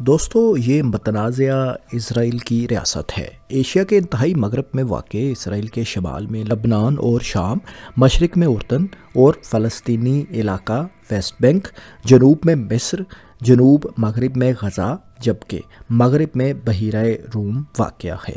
دوستو یہ متنازعہ اسرائیل کی ریاست ہے۔ ایشیا کے انتہائی مغرب میں واقع اسرائیل کے شمال میں لبنان اور شام، مشرق میں اردن اور فلسطینی علاقہ ویسٹ بینک، جنوب میں مصر، جنوب مغرب میں غزہ، جبکہ مغرب میں بحیرہ روم واقع ہے۔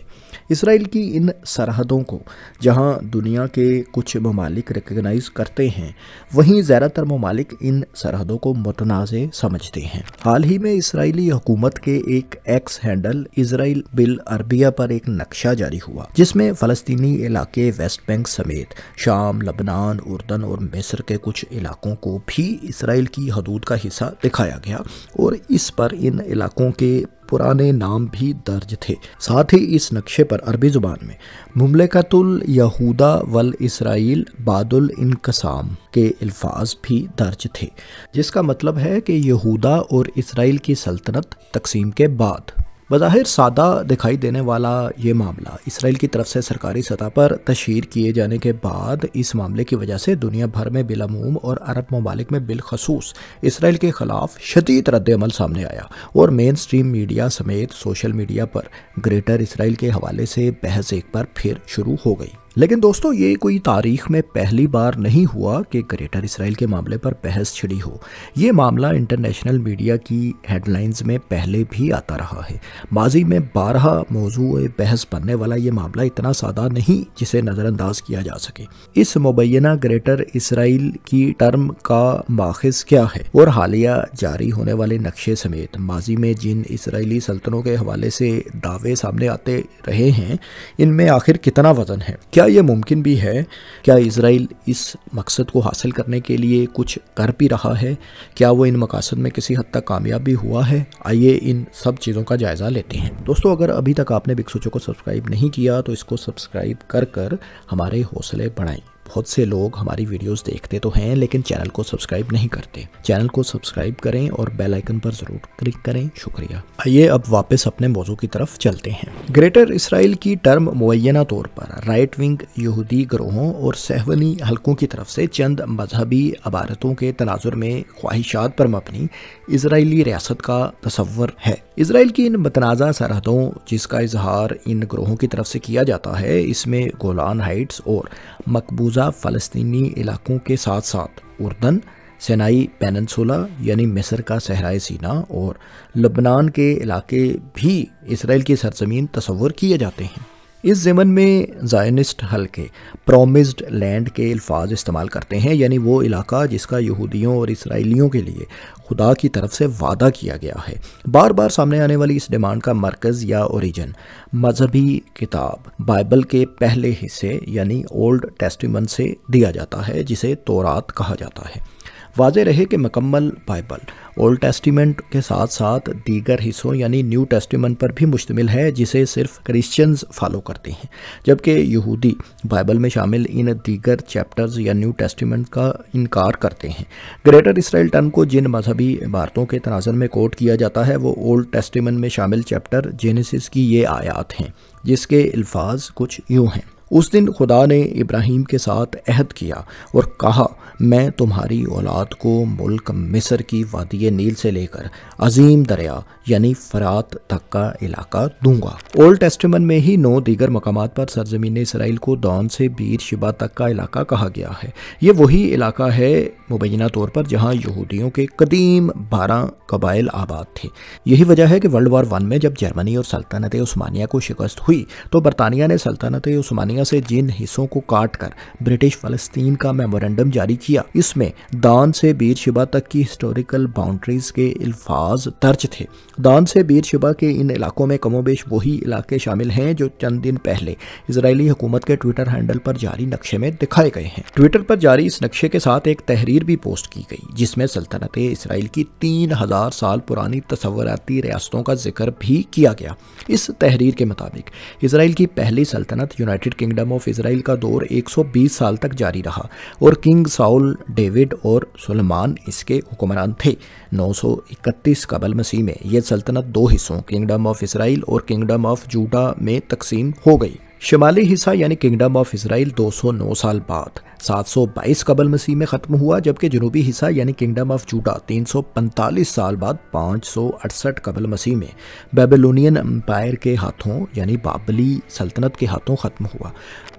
اسرائیل کی ان سرحدوں کو جہاں دنیا کے کچھ ممالک ریکگنائز کرتے ہیں، وہیں زیادہ تر ممالک ان سرحدوں کو متنازع سمجھتے ہیں۔ حال ہی میں اسرائیلی حکومت کے ایک ایکس ہینڈل اسرائیل بالعربیہ پر ایک نقشہ جاری ہوا، جس میں فلسطینی علاقے ویسٹ بینک سمیت شام، لبنان، اردن اور مصر کے کچھ علاقوں کو بھی اسرائیل کی حدود کا حصہ دکھایا گیا اور اس پر ان علاقوں کے پرانے نام بھی درج تھے۔ ساتھ ہی اس نقشے پر عربی زبان میں مملکت الیہودا والاسرائیل بعد الانقسام کے الفاظ بھی درج تھے، جس کا مطلب ہے کہ یہودا اور اسرائیل کی سلطنت تقسیم کے بعد۔ بظاہر سادہ دکھائی دینے والا یہ معاملہ اسرائیل کی طرف سے سرکاری سطح پر تشہیر کیے جانے کے بعد اس معاملے کی وجہ سے دنیا بھر میں بالعموم اور عرب ممالک میں بالخصوص اسرائیل کے خلاف شدید رد عمل سامنے آیا اور مین سٹریم میڈیا سمیت سوشل میڈیا پر گریٹر اسرائیل کے حوالے سے بحث ایک بار پھر شروع ہو گئی۔ لیکن دوستو یہ کوئی تاریخ میں پہلی بار نہیں ہوا کہ گریٹر اسرائیل کے معاملے پر بحث چھڑی ہو۔ یہ معاملہ انٹرنیشنل میڈیا کی ہیڈ لائنز میں پہلے بھی آتا رہا ہے۔ ماضی میں بارہا موضوع بحث بننے والا یہ معاملہ اتنا سادہ نہیں جسے نظر انداز کیا جا سکے۔ اس مبینہ گریٹر اسرائیل کی ٹرم کا ماخذ کیا ہے اور حالیہ جاری ہونے والے نقشے سمیت ماضی میں جن اسرائیلی سلطنتوں کے حوالے سے دعوے سامنے آتے رہے ہیں، ان میں آخر کتنا وزن ہے؟ کیا یہ ممکن بھی ہے؟ کیا اسرائیل اس مقصد کو حاصل کرنے کے لیے کچھ کر بھی رہا ہے؟ کیا وہ ان مقاصد میں کسی حد تک کامیاب بھی ہوا ہے؟ آئیے ان سب چیزوں کا جائزہ لیتے ہیں۔ دوستو اگر ابھی تک آپ نے بگ سوچو کو سبسکرائب نہیں کیا تو اس کو سبسکرائب کر ہمارے حوصلے بڑھائیں۔ بہت سے لوگ ہماری ویڈیوز دیکھتے تو ہیں لیکن چینل کو سبسکرائب نہیں کرتے۔ چینل کو سبسکرائب کریں اور بیل آئیکن پر ضرور کلک کریں۔ شکریہ۔ آئیے اب واپس اپنے موضوع کی طرف چلتے ہیں۔ گریٹر اسرائیل کی ٹرم مبینہ طور پر رائٹ ونگ یہودی گروہوں اور صہیونی حلقوں کی طرف سے چند مذہبی عبارتوں کے تناظر میں خواہشات پر مبنی اسرائیلی ریاست کا تصور ہے۔ اسرائیل کی ان متنازع سرحدوں جس کا اظہار ان گروہوں کی طرف سے کیا جاتا ہے، اس میں گولان ہائٹس اور مقبوضہ فلسطینی علاقوں کے ساتھ ساتھ اردن، سینائی پیننسولا یعنی مصر کا صحرائے سینا اور لبنان کے علاقے بھی اسرائیل کی سرزمین تصور کیے جاتے ہیں۔ اس ضمن میں زائنسٹ حلقے پرومزڈ لینڈ کے الفاظ استعمال کرتے ہیں، یعنی وہ علاقہ جس کا یہودیوں اور اسرائیلیوں کے لیے خدا کی طرف سے وعدہ کیا گیا ہے۔ بار بار سامنے آنے والی اس ڈیمانڈ کا مرکز یا اوریجن مذہبی کتاب بائبل کے پہلے حصے یعنی اولڈ ٹیسٹیمنٹ سے دیا جاتا ہے، جسے تورات کہا جاتا ہے۔ واضح رہے کہ مکمل بائبل اولڈ ٹیسٹیمنٹ کے ساتھ ساتھ دیگر حصوں یعنی نیو ٹیسٹیمنٹ پر بھی مشتمل ہے، جسے صرف کرسچنز فالو کرتے ہیں، جبکہ یہودی بائبل میں شامل ان دیگر چیپٹرز یا نیو ٹیسٹیمنٹ کا انکار کرتے ہیں۔ گریٹر اسرائیل ٹرم کو جن مذہبی عبارتوں کے تناظر میں کوٹ کیا جاتا ہے وہ اولڈ ٹیسٹیمنٹ میں شامل چیپٹر جینیسس کی یہ آیات ہیں، جس کے الفاظ کچھ یوں ہیں: اس دن خدا نے ابراہیم کے ساتھ عہد کیا اور کہا، میں تمہاری اولاد کو ملک مصر کی وادی نیل سے لے کر عظیم دریا یعنی فرات تک کا علاقہ دوں گا۔ اولڈ ٹیسٹیمنٹ میں ہی 9 دیگر مقامات پر سرزمین اسرائیل کو دان سے بیر شبا تک کا علاقہ کہا گیا ہے۔ یہ وہی علاقہ ہے مبینہ طور پر جہاں یہودیوں کے قدیم 12 قبائل آباد تھے۔ یہی وجہ ہے کہ ورلڈ وار 1 میں جب جرمنی اور سلطنت عثمانیہ کو شکست ہوئی تو برطانیہ نے سلطنت عثمانیہ سے جن حصوں کو کاٹ کر برٹش فلسطین کا میمورنڈم جاری کیا، اس میں دان سے بیر شبا تک کی ہسٹوریکل باؤنڈریز کے الفاظ درج تھے۔ دان سے بیر شبا کے ان علاقوں میں کم و بیش وہی علاقے شامل ہیں جو چند دن پہلے اسرائیلی حکومت کے ٹویٹر ہینڈل پر جاری نقشے میں دکھائے گئے ہیں۔ ٹویٹر پر جاری اس نقشے کے ساتھ ایک تحریر بھی پوسٹ کی گئی جس میں سلطنت اسرائیل کی 3000 سال پرانی تصوراتی ریاستوں کا ذکر بھی کیا گیا۔ اس تحریر کے مطابق اسرائیل کی پہلی سلطنت یونائٹڈ کنگڈم آف اسرائیل کا دور 120 سال تک جاری رہا اور کنگ ساؤل، ڈیوڈ اور سلیمان اس کے حکمران تھے۔ 931 قبل مسیح میں یہ سلطنت 2 حصوں کنگڈم آف اسرائیل اور کنگڈم آف جوڈا میں تقسیم ہو گئی۔ شمالی حصہ یعنی کنگڈم آف اسرائیل 209 سال بعد 722 قبل مسیح میں ختم ہوا، جبکہ جنوبی حصہ یعنی کنگڈم آف جوڈا 345 سال بعد 568 قبل مسیح میں بیبلونین امپائر کے ہاتھوں یعنی بابلی سلطنت کے ہاتھوں ختم ہوا۔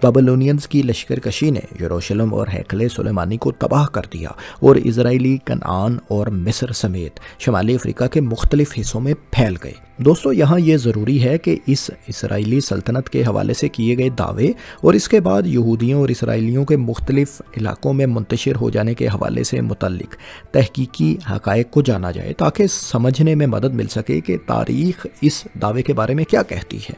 بیبلونینز کی لشکر کشی نے یروشلم اور ہیکل سلیمانی کو تباہ کر دیا اور اسرائیلی کنعان اور مصر سمیت شمالی افریقہ کے مختلف حصوں میں پھیل گئے۔ دوستو، یہاں یہ ضروری ہے کہ اس اسرائیلی سلطنت کے حوالے سے کیے گئے دعوے اور اس کے بعد یہودیوں اور اسرائیلیوں کے مختلف علاقوں میں منتشر ہو جانے کے حوالے سے متعلق تحقیقی حقائق کو جانا جائے تاکہ سمجھنے میں مدد مل سکے کہ تاریخ اس دعوے کے بارے میں کیا کہتی ہے۔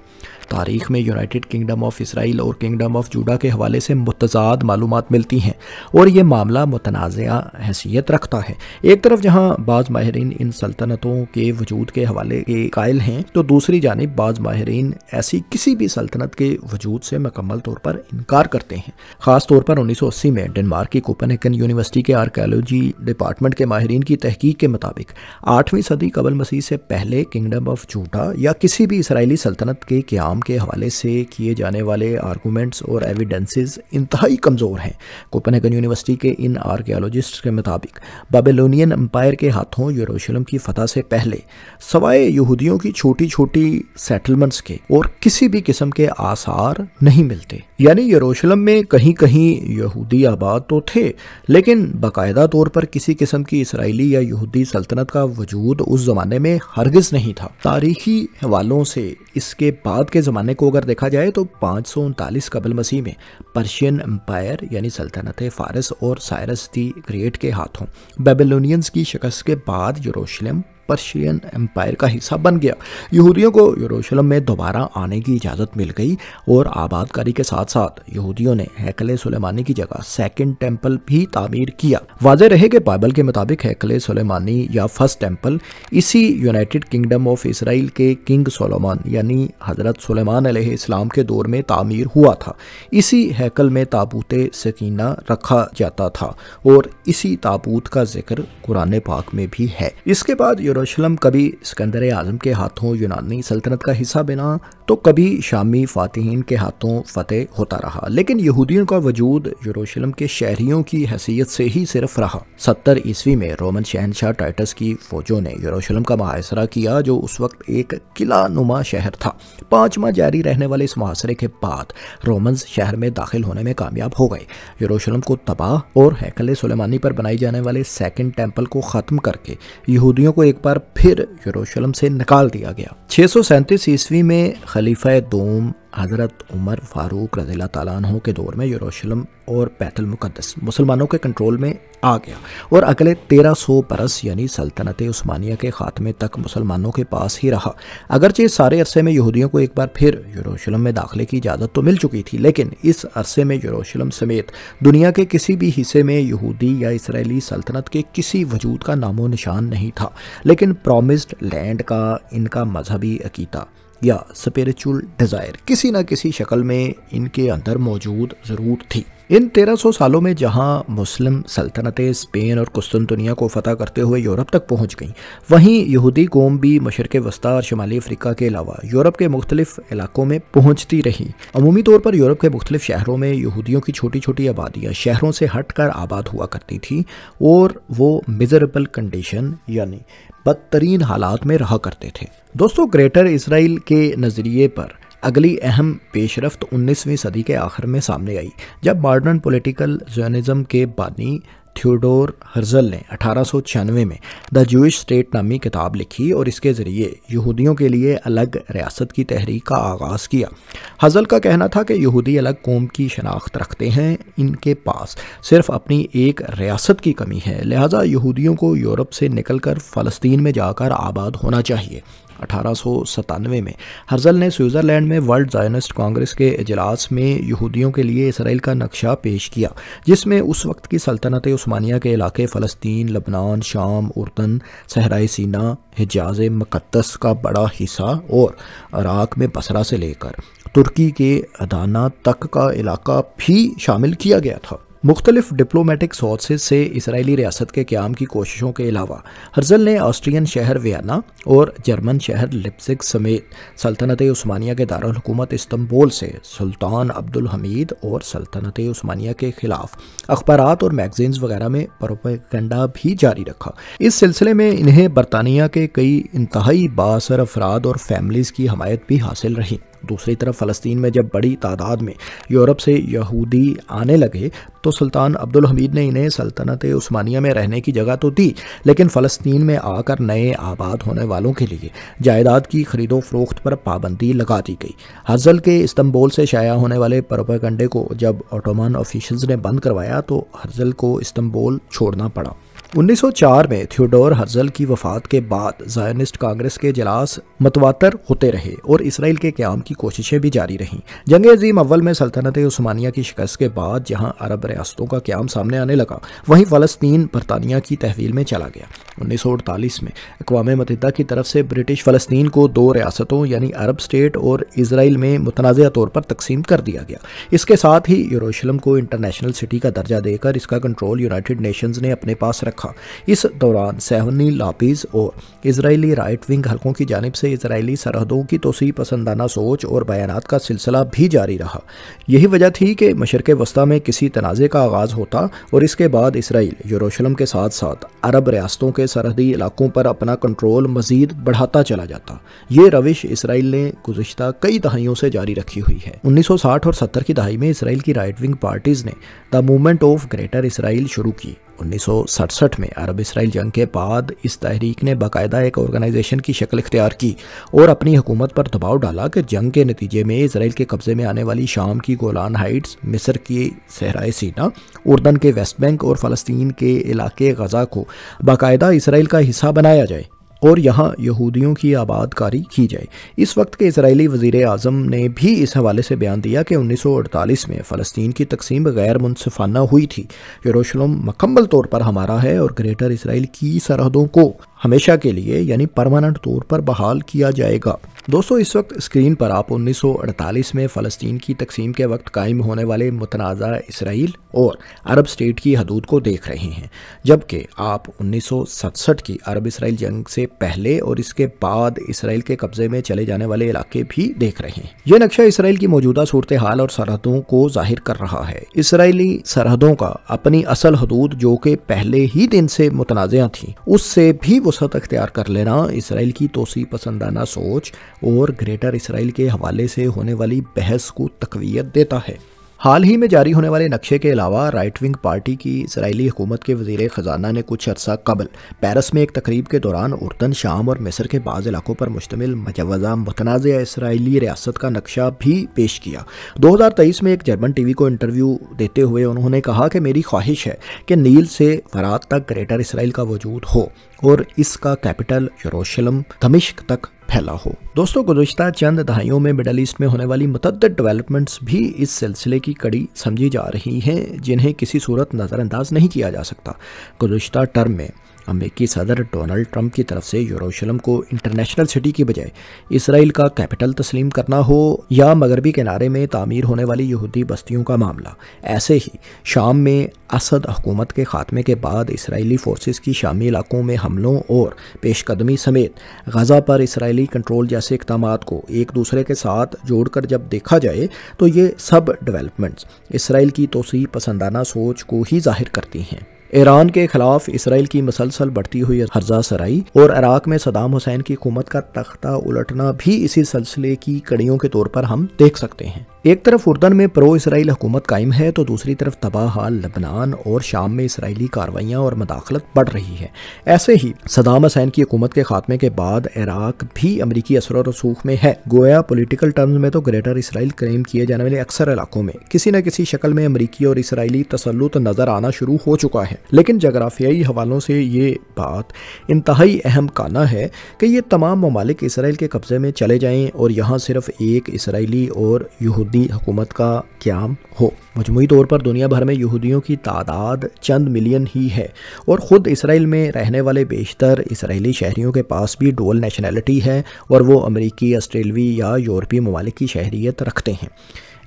تاریخ میں یونائٹڈ کنگڈم آف اسرائیل اور کنگڈم آف جوڈا کے حوالے سے متضاد معلومات ملتی ہیں اور یہ معاملہ متنازع حیثیت رکھتا ہے۔ ایک طرف جہاں بعض ماہرین ان سلطنتوں کے وجود کے حوالے کے قائل ہیں تو دوسری جانب بعض ماہرین ایسی کسی بھی سلطنت کے وجود سے مکمل طور پر انکار کرتے ہیں۔ خاص طور پر 1980 میں ڈنمارک کی کوپنہیگن یونیورسٹی کے آرکیالوجی ڈپارٹمنٹ کے ماہرین کی تحقیق کے مطابق 8ویں صدی قبل مسیح سے پہلے کنگڈم آف جوڈا یا کسی بھی اسرائیلی سلطنت کے قیام کے حوالے سے کیے جانے والے آرگومنٹس اور ایویڈنسز انتہائی کمزور ہیں۔ کوپنہیگن یونیورسٹی کے ان آرکیالوجسٹ کے مطابق بیبلونین امپائر کے ہاتھوں یروشلم کی فتح سے پہلے سوائے یہودیوں کی چھوٹی چھوٹی سیٹلمنٹس کے اور کسی بھی قسم کے آثار نہیں ملتے، یعنی یروشلم میں کہیں کہیں یہودی آباد تو تھے لیکن باقاعدہ طور پر کسی قسم کی اسرائیلی یا یہودی سلطنت کا وجود اس زمانے میں ہرگز نہیں تھا۔ تاریخی حوالوں سے اس کے بعد کے زمانے کو اگر دیکھا جائے تو 539 قبل مسیح میں پرشین امپائر یعنی سلطنت فارس اور سائرس دی گریٹ کے ہاتھوں بیبلونینز کی شکست کے بعد یروشلم پرشین امپائر کا حصہ بن گیا۔ یہودیوں کو یروشلم میں دوبارہ آنے کی اجازت مل گئی اور آباد کاری کے ساتھ ساتھ یہودیوں نے ہیکل سلیمانی کی جگہ سیکنڈ ٹیمپل بھی تعمیر کیا۔ واضح رہے کہ بائبل کے مطابق ہیکل سلیمانی یا فرسٹ ٹیمپل اسی یونائٹڈ کنگڈم آف اسرائیل کے کنگ سولومن یعنی حضرت سلیمان علیہ السلام کے دور میں تعمیر ہوا تھا۔ اسی ہیکل میں تابوت سکینہ رکھا جاتا تھا اور اسی تابوت کا ذکر قرآن پاک میں بھی ہے۔ اس کے بعد یروشلم کبھی اسکندر اعظم کے ہاتھوں یونانی سلطنت کا حصہ بنا تو کبھی شامی فاتحین کے ہاتھوں فتح ہوتا رہا، لیکن یہودیوں کا وجود یروشلم کے شہریوں کی حیثیت سے ہی صرف رہا۔ 70 عیسوی میں رومن شہنشاہ ٹائٹس کی فوجوں نے یروشلم کا محاصرہ کیا جو اس وقت ایک قلعہ نما شہر تھا۔ 5 ماہ جاری رہنے والے اس محاصرے کے بعد رومنز شہر میں داخل ہونے میں کامیاب ہو گئے۔ یروشلم کو تباہ اور ہیکل سلیمانی پر بنائی جانے والے سیکنڈ ٹیمپل کو ختم کر کے یہودیوں کو ایک بار پھر یروشلم سے نکال دیا گیا۔ 637 عیسوی میں خلیفہ دوم حضرت عمر فاروق رضی اللہ تعالیٰ عنہ کے دور میں یروشلم اور بیت المقدس مسلمانوں کے کنٹرول میں آ گیا اور اگلے 1300 برس یعنی سلطنت عثمانیہ کے خاتمے تک مسلمانوں کے پاس ہی رہا۔ اگرچہ سارے عرصے میں یہودیوں کو ایک بار پھر یروشلم میں داخلے کی اجازت تو مل چکی تھی، لیکن اس عرصے میں یروشلم سمیت دنیا کے کسی بھی حصے میں یہودی یا اسرائیلی سلطنت کے کسی وجود کا نام و نشان نہیں تھا، لیکن پرومسڈ لینڈ کا ان کا مذہبی عقیدہ یا اسپریچول ڈیزائر کسی نہ کسی شکل میں ان کے اندر موجود ضرور تھی۔ ان 1300 سالوں میں جہاں مسلم سلطنتیں اسپین اور قسطنطنیہ کو فتح کرتے ہوئے یورپ تک پہنچ گئیں، وہیں یہودی قوم بھی مشرق وسطیٰ اور شمالی افریقہ کے علاوہ یورپ کے مختلف علاقوں میں پہنچتی رہی۔ عمومی طور پر یورپ کے مختلف شہروں میں یہودیوں کی چھوٹی چھوٹی آبادیاں شہروں سے ہٹ کر آباد ہوا کرتی تھیں اور وہ میزریبل کنڈیشن یعنی بدترین حالات میں رہا کرتے تھے۔ دوستو، گریٹر اسرائیل کے نظریے پر اگلی اہم پیش رفت 19ویں صدی کے آخر میں سامنے آئی جب ماڈرن پولیٹیکل زیونزم کے بانی تھیوڈور ہرزل نے 1896 میں دا جوئش اسٹیٹ نامی کتاب لکھی اور اس کے ذریعے یہودیوں کے لیے الگ ریاست کی تحریک کا آغاز کیا۔ ہرزل کا کہنا تھا کہ یہودی الگ قوم کی شناخت رکھتے ہیں، ان کے پاس صرف اپنی ایک ریاست کی کمی ہے، لہٰذا یہودیوں کو یورپ سے نکل کر فلسطین میں جا کر آباد ہونا چاہیے۔ 1897 میں ہرزل نے سوئٹزرلینڈ میں ورلڈ زائونسٹ کانگریس کے اجلاس میں یہودیوں کے لیے اسرائیل کا نقشہ پیش کیا، جس میں اس وقت کی سلطنت عثمانیہ کے علاقے فلسطین، لبنان، شام، اردن، صحرائے سینا، حجاز مقدس کا بڑا حصہ اور عراق میں بصرہ سے لے کر ترکی کے ادانا تک کا علاقہ بھی شامل کیا گیا تھا۔ مختلف ڈپلومیٹک سورسز سے اسرائیلی ریاست کے قیام کی کوششوں کے علاوہ ہرزل نے آسٹرین شہر ویانا اور جرمن شہر لیپزگ سمیت سلطنت عثمانیہ کے دارالحکومت استنبول سے سلطان عبدالحمید اور سلطنت عثمانیہ کے خلاف اخبارات اور میگزینز وغیرہ میں پروپیگنڈا بھی جاری رکھا۔ اس سلسلے میں انہیں برطانیہ کے کئی انتہائی بااثر افراد اور فیملیز کی حمایت بھی حاصل رہی۔ دوسری طرف فلسطین میں جب بڑی تعداد میں یورپ سے یہودی آنے لگے تو سلطان عبدالحمید نے انہیں سلطنت عثمانیہ میں رہنے کی جگہ تو دی، لیکن فلسطین میں آ کر نئے آباد ہونے والوں کے لیے جائیداد کی خرید و فروخت پر پابندی لگا دی گئی۔ ہرزل کے استنبول سے شائع ہونے والے پروپیگنڈے کو جب اوٹومن آفیشلز نے بند کروایا تو ہرزل کو استنبول چھوڑنا پڑا۔ 1904 میں تھیوڈور ہرزل کی وفات کے بعد زائونسٹ کانگریس کے اجلاس متواتر ہوتے رہے اور اسرائیل کے قیام کی کوششیں بھی جاری رہیں۔ جنگ عظیم اول میں سلطنت عثمانیہ کی شکست کے بعد جہاں عرب ریاستوں کا قیام سامنے آنے لگا، وہیں فلسطین برطانیہ کی تحویل میں چلا گیا۔ 1948 میں اقوام متحدہ کی طرف سے برٹش فلسطین کو دو ریاستوں یعنی عرب اسٹیٹ اور اسرائیل میں متنازع طور پر تقسیم کر دیا گیا۔ اس کے ساتھ ہی یروشلم کو انٹرنیشنل سٹی کا درجہ دے کر اس کا کنٹرول یونائٹڈ نیشنز نے اپنے پاس رکھا۔ اس دوران صہیونی لابیز اور اسرائیلی رائٹ ونگ حلقوں کی جانب سے اسرائیلی سرحدوں کی توسیع پسندانہ سوچ اور بیانات کا سلسلہ بھی جاری رہا۔ یہی وجہ تھی کہ مشرق وسطیٰ میں کسی تنازع کا آغاز ہوتا اور اس کے بعد اسرائیل یروشلم کے ساتھ ساتھ عرب ریاستوں کے سرحدی علاقوں پر اپنا کنٹرول مزید بڑھاتا چلا جاتا۔ یہ روش اسرائیل نے گزشتہ کئی دہائیوں سے جاری رکھی ہوئی ہے۔ 1960 اور 70 کی دہائی میں اسرائیل کی رائٹ ونگ پارٹیز نے دا موومنٹ آف گریٹر اسرائیل شروع کی۔ 1967 میں عرب اسرائیل جنگ کے بعد اس تحریک نے باقاعدہ ایک آرگنائزیشن کی شکل اختیار کی اور اپنی حکومت پر دباؤ ڈالا کہ جنگ کے نتیجے میں اسرائیل کے قبضے میں آنے والی شام کی گولان ہائٹس، مصر کی صحرائے سینا، اردن کے ویسٹ بینک اور فلسطین کے علاقے غزہ کو باقاعدہ اسرائیل کا حصہ بنایا جائے اور یہاں یہودیوں کی آباد کاری کی جائے۔ اس وقت کے اسرائیلی وزیر اعظم نے بھی اس حوالے سے بیان دیا کہ 1948 میں فلسطین کی تقسیم غیر منصفانہ ہوئی تھی۔ یروشلم مکمل طور پر ہمارا ہے اور گریٹر اسرائیل کی سرحدوں کو ہمیشہ کے لیے یعنی پرماننٹ طور پر بحال کیا جائے گا۔ دوستو، اس وقت اسکرین پر آپ 1948 میں فلسطین کی تقسیم کے وقت قائم ہونے والے متنازع اسرائیل اور عرب اسٹیٹ کی حدود کو دیکھ رہے ہیں، جبکہ آپ 1967 کی عرب اسرائیل جنگ سے پہلے اور اس کے بعد اسرائیل کے قبضے میں چلے جانے والے علاقے بھی دیکھ رہے ہیں۔ یہ نقشہ اسرائیل کی موجودہ صورتحال اور سرحدوں کو ظاہر کر رہا ہے۔ اسرائیلی سرحدوں کا اپنی اصل حدود جو کہ پہلے ہی دن سے متنازع تھیں، اس سے بھی وسعت اختیار کر لینا اسرائیل کی توسیع پسندانہ سوچ اور گریٹر اسرائیل کے حوالے سے ہونے والی بحث کو تقویت دیتا ہے۔ حال ہی میں جاری ہونے والے نقشے کے علاوہ رائٹ ونگ پارٹی کی اسرائیلی حکومت کے وزیر خزانہ نے کچھ عرصہ قبل پیرس میں ایک تقریب کے دوران اردن، شام اور مصر کے بعض علاقوں پر مشتمل مجوزہ متنازع اسرائیلی ریاست کا نقشہ بھی پیش کیا۔ 2023 میں ایک جرمن ٹی وی کو انٹرویو دیتے ہوئے انہوں نے کہا کہ میری خواہش ہے کہ نیل سے فرات تک گریٹر اسرائیل کا وجود ہو اور اس کا کیپٹل یروشلم دمشق تک پھیلا ہو۔ دوستو، گزشتہ چند دہائیوں میں مڈل ایسٹ میں ہونے والی متعدد ڈیولپمنٹس بھی اس سلسلے کی کڑی سمجھی جا رہی ہیں جنہیں کسی صورت نظر انداز نہیں کیا جا سکتا۔ گزشتہ ٹرم میں امریکی صدر ڈونلڈ ٹرمپ کی طرف سے یروشلم کو انٹرنیشنل سٹی کی بجائے اسرائیل کا کیپٹل تسلیم کرنا ہو یا مغربی کنارے میں تعمیر ہونے والی یہودی بستیوں کا معاملہ، ایسے ہی شام میں اسد حکومت کے خاتمے کے بعد اسرائیلی فورسز کی شامی علاقوں میں حملوں اور پیش قدمی سمیت غزہ پر اسرائیلی کنٹرول جیسے اقدامات کو ایک دوسرے کے ساتھ جوڑ کر جب دیکھا جائے تو یہ سب ڈیولپمنٹس اسرائیل کی توسیع پسندانہ سوچ کو ہی ظاہر کرتی ہیں۔ ایران کے خلاف اسرائیل کی مسلسل بڑھتی ہوئی ہرزہ سرائی اور عراق میں صدام حسین کی حکومت کا تختہ الٹنا بھی اسی سلسلے کی کڑیوں کے طور پر ہم دیکھ سکتے ہیں۔ ایک طرف اردن میں پرو اسرائیل حکومت قائم ہے تو دوسری طرف تباہ حال لبنان اور شام میں اسرائیلی کارروائیاں اور مداخلت بڑھ رہی ہے۔ ایسے ہی صدام حسین کی حکومت کے خاتمے کے بعد عراق بھی امریکی اثر و رسوخ میں ہے۔ گویا پولیٹیکل ٹرمز میں تو گریٹر اسرائیل کلیم کیے جانے والے اکثر علاقوں میں کسی نہ کسی شکل میں امریکی اور اسرائیلی تسلط نظر آنا شروع ہو چکا ہے، لیکن جغرافیائی حوالوں سے یہ بات انتہائی اہم کانا ہے کہ یہ تمام ممالک اسرائیل کے قبضے میں چلے جائیں اور یہاں صرف ایک اسرائیلی اور یہودی حکومت کا قیام ہو۔ مجموعی طور پر دنیا بھر میں یہودیوں کی تعداد چند ملین ہی ہے اور خود اسرائیل میں رہنے والے بیشتر اسرائیلی شہریوں کے پاس بھی ڈول نیشنلٹی ہے اور وہ امریکی، آسٹریلوی یا یورپی ممالک کی شہریت رکھتے ہیں۔